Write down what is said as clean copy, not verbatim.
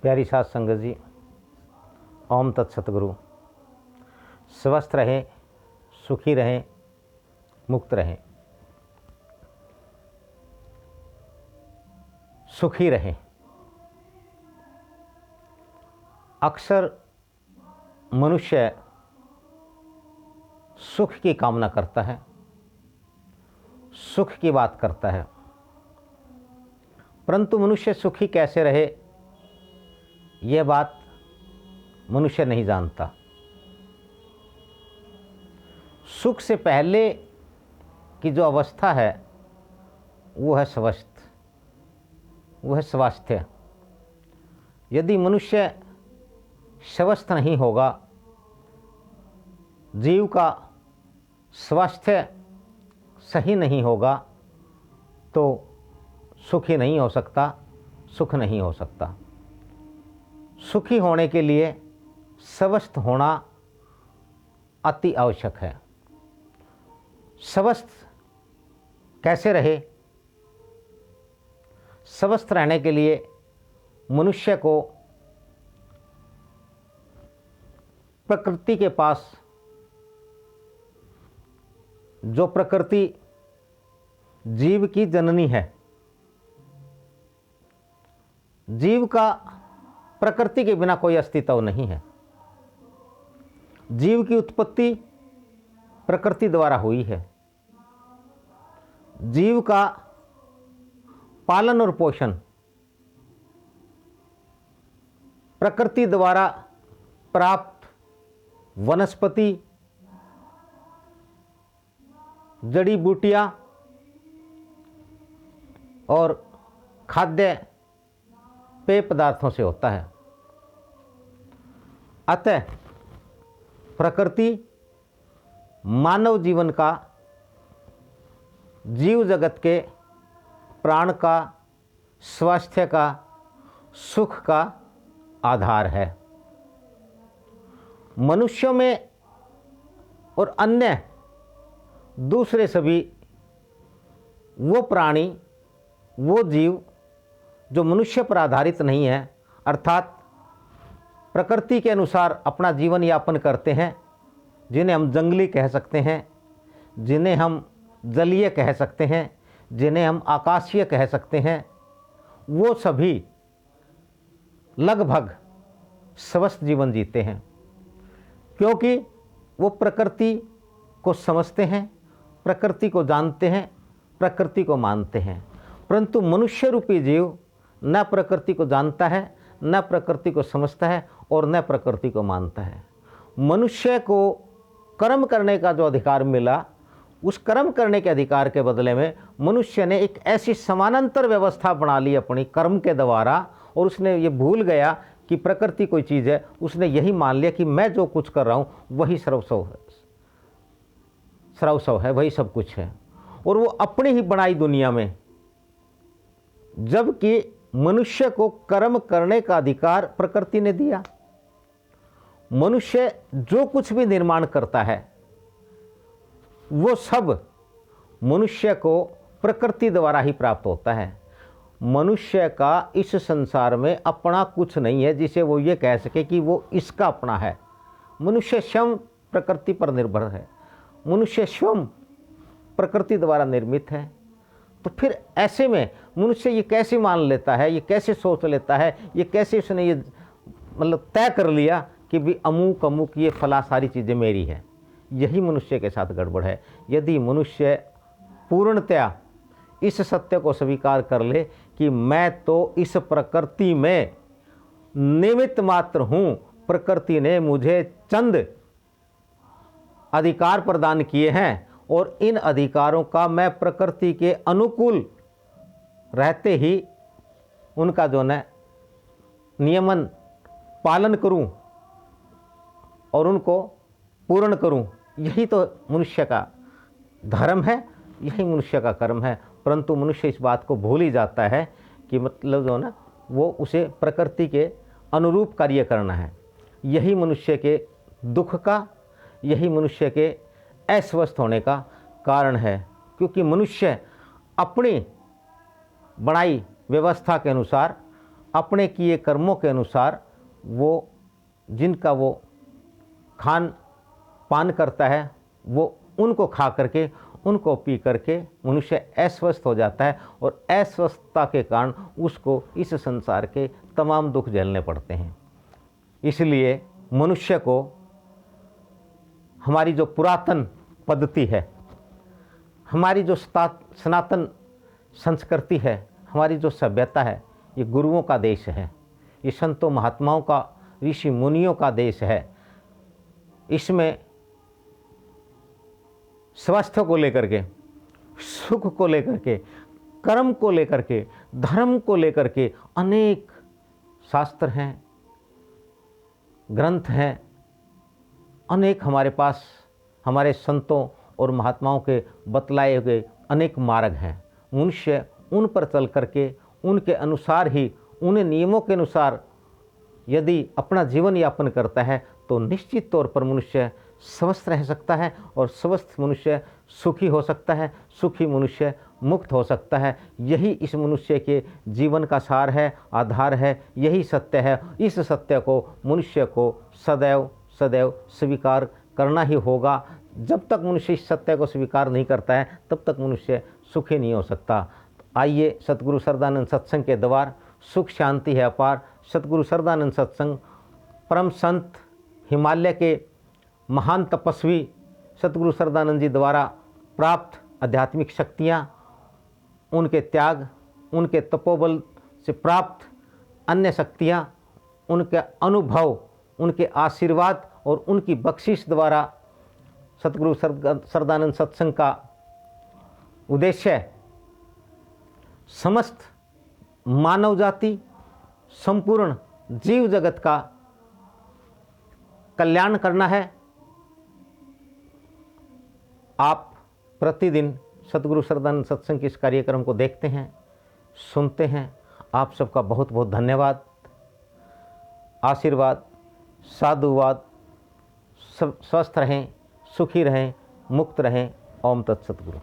प्यारी साध संगत जी, ओम तत्सतगुरु। स्वस्थ रहें, सुखी रहें, मुक्त रहें, सुखी रहें। अक्सर मनुष्य सुख की कामना करता है, सुख की बात करता है, परंतु मनुष्य सुखी कैसे रहे यह बात मनुष्य नहीं जानता। सुख से पहले की जो अवस्था है वो है स्वस्थ, वो है स्वास्थ्य। यदि मनुष्य स्वस्थ नहीं होगा, जीव का स्वास्थ्य सही नहीं होगा, तो सुखी नहीं हो सकता, सुख नहीं हो सकता। सुखी होने के लिए स्वस्थ होना अति आवश्यक है। स्वस्थ कैसे रहे? स्वस्थ रहने के लिए मनुष्य को प्रकृति के पास, जो प्रकृति जीव की जननी है, जीव का प्रकृति के बिना कोई अस्तित्व नहीं है। जीव की उत्पत्ति प्रकृति द्वारा हुई है। जीव का पालन और पोषण प्रकृति द्वारा प्राप्त वनस्पति, जड़ी बूटियां और खाद्य पेय पदार्थों से होता है। अतः प्रकृति मानव जीवन का, जीव जगत के प्राण का, स्वास्थ्य का, सुख का आधार है। मनुष्यों में और अन्य दूसरे सभी वो प्राणी, वो जीव जो मनुष्य पर आधारित नहीं है, अर्थात प्रकृति के अनुसार अपना जीवन यापन करते हैं, जिन्हें हम जंगली कह सकते हैं, जिन्हें हम जलीय कह सकते हैं, जिन्हें हम आकाशीय कह सकते हैं, वो सभी लगभग स्वस्थ जीवन जीते हैं, क्योंकि वो प्रकृति को समझते हैं, प्रकृति को जानते हैं, प्रकृति को मानते हैं। परंतु मनुष्य रूपी जीव न प्रकृति को जानता है, न प्रकृति को समझता है और न प्रकृति को मानता है। मनुष्य को कर्म करने का जो अधिकार मिला, उस कर्म करने के अधिकार के बदले में मनुष्य ने एक ऐसी समानांतर व्यवस्था बना ली अपनी कर्म के द्वारा, और उसने ये भूल गया कि प्रकृति कोई चीज़ है। उसने यही मान लिया कि मैं जो कुछ कर रहा हूँ वही सर्वस्व है, वही सब कुछ है, और वो अपनी ही बनाई दुनिया में। जबकि मनुष्य को कर्म करने का अधिकार प्रकृति ने दिया। मनुष्य जो कुछ भी निर्माण करता है वो सब मनुष्य को प्रकृति द्वारा ही प्राप्त होता है। मनुष्य का इस संसार में अपना कुछ नहीं है जिसे वो ये कह सके कि वो इसका अपना है। मनुष्य स्वयं प्रकृति पर निर्भर है, मनुष्य स्वयं प्रकृति द्वारा निर्मित है। तो फिर ऐसे में मनुष्य ये कैसे मान लेता है, ये कैसे सोच लेता है, ये कैसे उसने ये मतलब तय कर लिया कि भी अमुक अमुक ये फला सारी चीज़ें मेरी है। यही मनुष्य के साथ गड़बड़ है। यदि मनुष्य पूर्णतया इस सत्य को स्वीकार कर ले कि मैं तो इस प्रकृति में निमित्त मात्र हूँ, प्रकृति ने मुझे चंद अधिकार प्रदान किए हैं और इन अधिकारों का मैं प्रकृति के अनुकूल रहते ही उनका जो है नियमन पालन करूं और उनको पूर्ण करूं, यही तो मनुष्य का धर्म है, यही मनुष्य का कर्म है। परंतु मनुष्य इस बात को भूल ही जाता है कि मतलब जो ना वो उसे प्रकृति के अनुरूप कार्य करना है। यही मनुष्य के दुख का, यही मनुष्य के अस्वस्थ होने का कारण है, क्योंकि मनुष्य अपनी बनाई व्यवस्था के अनुसार अपने किए कर्मों के अनुसार वो जिनका वो खान पान करता है वो उनको खा करके, उनको पी करके मनुष्य अस्वस्थ हो जाता है और अस्वस्थता के कारण उसको इस संसार के तमाम दुख झेलने पड़ते हैं। इसलिए मनुष्य को हमारी जो पुरातन पद्धति है, हमारी जो सनातन संस्कृति है, हमारी जो सभ्यता है, ये गुरुओं का देश है, ये संतों महात्माओं का, ऋषि मुनियों का देश है। इसमें स्वास्थ्य को लेकर के, सुख को लेकर के, कर्म को लेकर के, धर्म को लेकर के अनेक शास्त्र हैं, ग्रंथ हैं, अनेक हमारे पास हमारे संतों और महात्माओं के बतलाए हुए अनेक मार्ग हैं। मनुष्य उन पर चल करके, उनके अनुसार ही, उन नियमों के अनुसार यदि अपना जीवन यापन करता है तो निश्चित तौर पर मनुष्य स्वस्थ रह सकता है और स्वस्थ मनुष्य सुखी हो सकता है, सुखी मनुष्य मुक्त हो सकता है। यही इस मनुष्य के जीवन का सार है, आधार है, यही सत्य है। इस सत्य को मनुष्य को सदैव सदैव स्वीकार करना ही होगा। जब तक मनुष्य इस सत्य को स्वीकार नहीं करता है तब तक मनुष्य सुखी नहीं हो सकता। आइए सतगुरु सरदानंद सत्संग के द्वार सुख शांति है अपार। सतगुरु सरदानंद सत्संग परम संत, हिमालय के महान तपस्वी सतगुरु सरदानंद जी द्वारा प्राप्त आध्यात्मिक शक्तियाँ, उनके त्याग, उनके तपोबल से प्राप्त अन्य शक्तियाँ, उनके अनुभव, उनके आशीर्वाद और उनकी बख्शिश द्वारा सतगुरु सरदानंद सत्संग का उद्देश्य समस्त मानव जाति, संपूर्ण जीव जगत का कल्याण करना है। आप प्रतिदिन सतगुरु सरदानंद सत्संग के इस कार्यक्रम को देखते हैं, सुनते हैं। आप सबका बहुत बहुत धन्यवाद, आशीर्वाद, साधुवाद। सब स्वस्थ रहें, सुखी रहें, मुक्त रहें। ओम तत्सत गुरु।